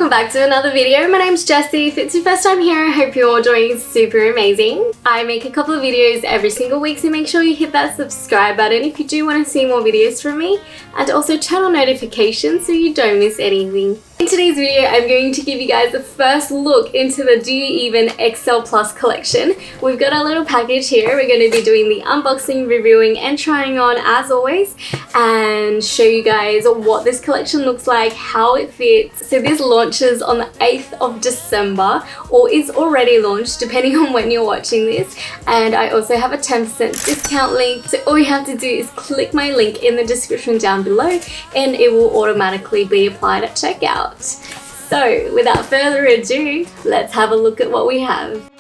welcome back to another video. My name's Jessie. If it's your first time here, I hope you're all doing super amazing. I make a couple of videos every single week, so make sure you hit that subscribe button if you do want to see more videos from me, and also turn on notifications so you don't miss anything. In today's video, I'm going to give you guys a first look into the Do You Even XL Plus collection. We've got our little package here. We're going to be doing the unboxing, reviewing, and trying on as always, and show you guys what this collection looks like, how it fits. So this launches on the 8th of December, or is already launched depending on when you're watching this. And I also have a 10% discount link. So all you have to do is click my link in the description down below and it will automatically be applied at checkout. So without further ado, let's have a look at what we have.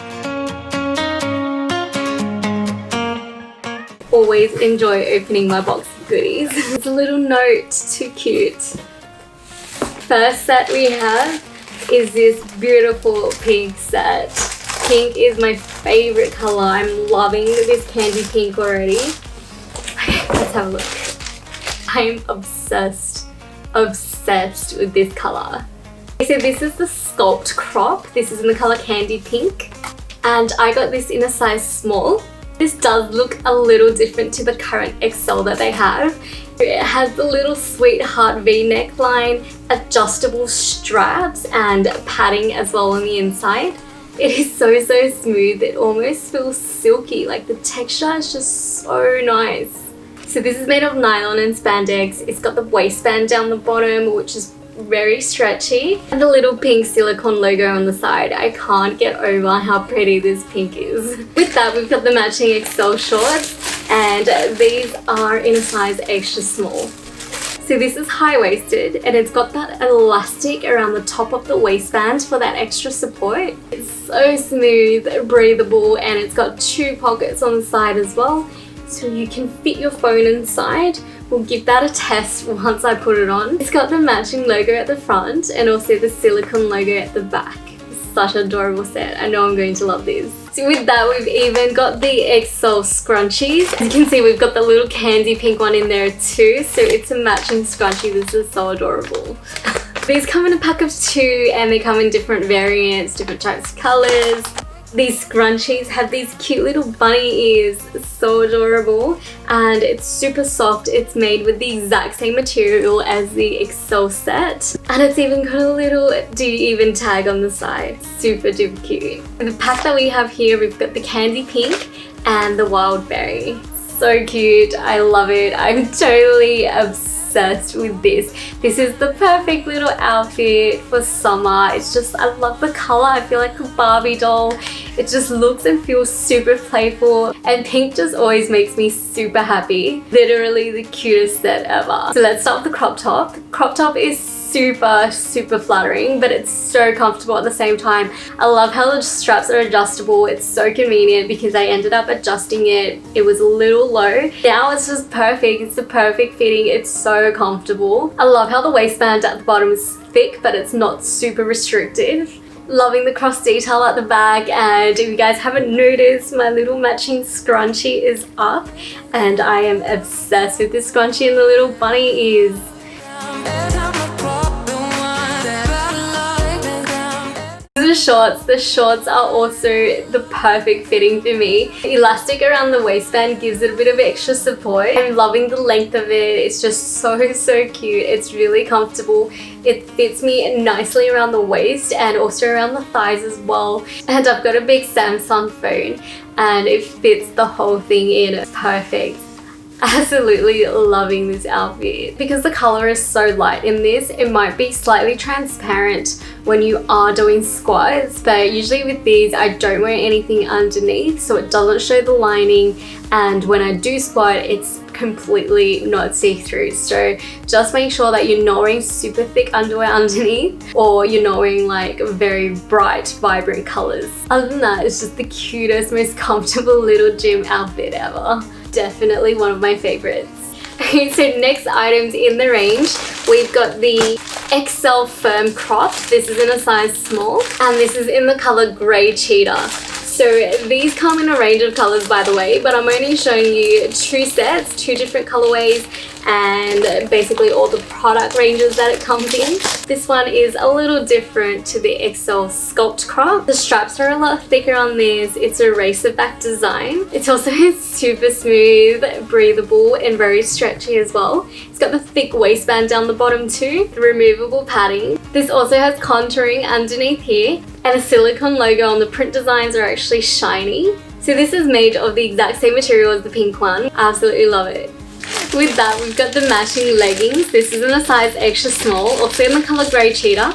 Always enjoy opening my box of goodies. It's a little note, too cute. First set we have is this beautiful pink set. Pink is my favorite color. I'm loving this candy pink already. Okay, let's have a look. I'm obsessed with this color. So this is the Sculpt Crop. This is in the color Candy Pink, and I got this in a size small. This does look a little different to the current XL that they have. It has the little sweetheart V neckline, adjustable straps, and padding as well on the inside. It is so smooth. It almost feels silky. Like the texture is just so nice. So this is made of nylon and spandex. It's got the waistband down the bottom, which is very stretchy, and the little pink silicone logo on the side. I can't get over how pretty this pink is. With that, we've got the matching XL shorts, and these are in a size extra small. So this is high-waisted, and it's got that elastic around the top of the waistband for that extra support. It's so smooth, breathable, and it's got 2 pockets on the side as well, so you can fit your phone inside. We'll give that a test once I put it on. It's got the matching logo at the front and also the silicone logo at the back. Such an adorable set. I know I'm going to love these. So with that, we've even got the XL scrunchies. As you can see, we've got the little candy pink one in there too. So it's a matching scrunchie. This is so adorable. These come in a pack of 2 and they come in different variants, different types of colors. These scrunchies have these cute little bunny ears, so adorable, and it's super soft. It's made with the exact same material as the XL set, and it's even got a little Do You Even tag on the side. Super duper cute. In the pack that we have here, we've got the candy pink and the wild berry. So cute. I love it. I'm totally obsessed with this. This is the perfect little outfit for summer. It's just, I love the color. I feel like a Barbie doll. It just looks and feels super playful, and pink just always makes me super happy. Literally the cutest set ever. So let's start with the crop top. The crop top is super flattering, but it's so comfortable at the same time. I love how the straps are adjustable. It's so convenient because I ended up adjusting it. It was a little low. Now it's just perfect. It's the perfect fitting. It's so comfortable. I love how the waistband at the bottom is thick, but it's not super restricted. Loving the cross detail at the back, and if you guys haven't noticed, my little matching scrunchie is up, and I am obsessed with this scrunchie and the little bunny ears. The shorts are also the perfect fitting for me. The elastic around the waistband gives it a bit of extra support. I'm loving the length of it. It's just so cute. It's really comfortable. It fits me nicely around the waist and also around the thighs as well. And I've got a big Samsung phone and it fits the whole thing in. It's perfect. Absolutely loving this outfit. Because the color is so light in this, it might be slightly transparent when you are doing squats, but usually with these I don't wear anything underneath, so it doesn't show the lining, and when I do squat it's completely not see-through. So just make sure that you're not wearing super thick underwear underneath, or you're not wearing like very bright vibrant colors. Other than that, it's just the cutest, most comfortable little gym outfit ever. Definitely one of my favorites. Okay, so next items in the range, we've got the XL Firm Crop. This is in a size small, and this is in the color Grey Cheetah. So these come in a range of colors, by the way, but I'm only showing you 2 sets, 2 different colorways, and basically all the product ranges that it comes in. This one is a little different to the XL sculpt crop. The straps are a lot thicker on this. It's a racer back design. It's also super smooth, breathable, and very stretchy as well. It's got the thick waistband down the bottom too, removable padding. This also has contouring underneath here, and a silicone logo on the print designs are actually shiny. So this is made of the exact same material as the pink one. Absolutely love it. With that, we've got the matching leggings. This is in a size extra small, also in the color grey cheetah.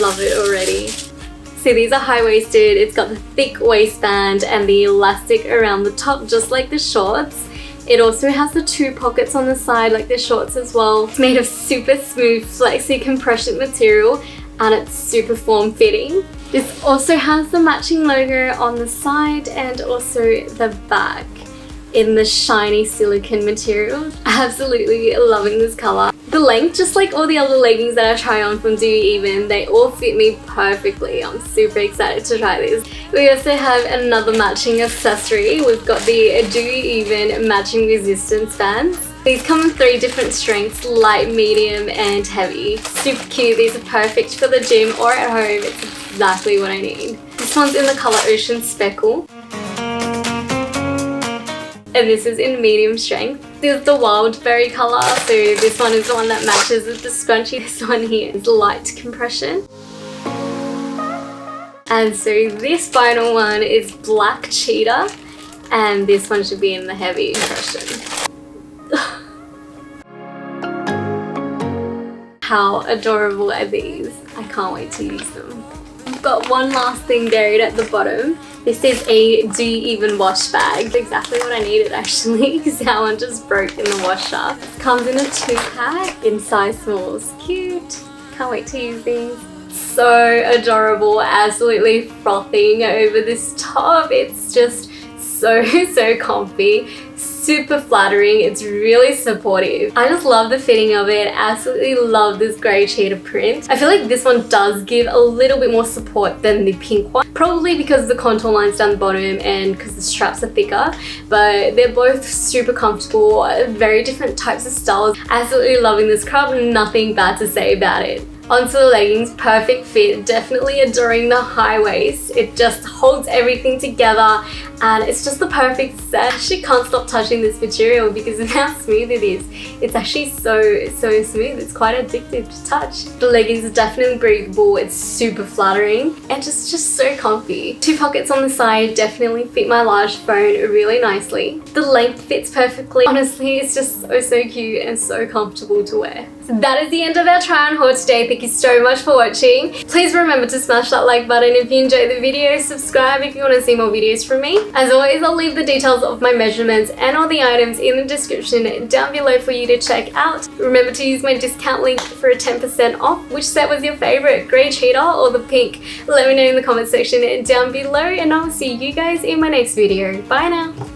Love it already. So these are high-waisted. It's got the thick waistband and the elastic around the top, just like the shorts. It also has the 2 pockets on the side like the shorts as well. It's made of super smooth flexi compression material and it's super form-fitting. This also has the matching logo on the side and also the back in the shiny silicone material. Absolutely loving this color. The length, just like all the other leggings that I try on from Do You Even, they all fit me perfectly. I'm super excited to try this. We also have another matching accessory. We've got the Do You Even matching resistance bands. These come in 3 different strengths, light, medium, and heavy. Super cute. These are perfect for the gym or at home. It's exactly what I need. This one's in the color Ocean Speckle. And this is in medium strength. This is the wild berry color, so this one is the one that matches with the scrunchie. This one here is light compression. And so this final one is black cheetah, and this one should be in the heavy compression. How adorable are these? I can't wait to use them. I've got one last thing buried at the bottom. This is a Do You Even wash bag. It's exactly what I needed actually, because that one just broke in the washer. It comes in a 2-pack in size smalls. Cute. Can't wait to use these. So adorable. Absolutely frothing over this top. It's just so comfy. Super flattering. It's really supportive. I just love the fitting of it. Absolutely love this grey cheetah print. I feel like this one does give a little bit more support than the pink one. Probably because of the contour lines down the bottom and because the straps are thicker. But they're both super comfortable. Very different types of styles. Absolutely loving this crop. Nothing bad to say about it. Onto the leggings, perfect fit, definitely adoring the high waist. It just holds everything together and it's just the perfect set. I actually can't stop touching this material because of how smooth it is. It's actually so smooth, it's quite addictive to touch. The leggings are definitely breathable, it's super flattering and just so comfy. 2 pockets on the side definitely fit my large phone really nicely. The length fits perfectly. Honestly, it's just so cute and so comfortable to wear. So that is the end of our try on haul today. Thank you so much for watching. Please remember to smash that like button if you enjoyed the video. Subscribe if you want to see more videos from me. As always, I'll leave the details of my measurements and all the items in the description down below for you to check out. Remember to use my discount link for a 10% off. Which set was your favorite, grey cheetah or the pink? Let me know in the comment section down below and I'll see you guys in my next video. Bye now.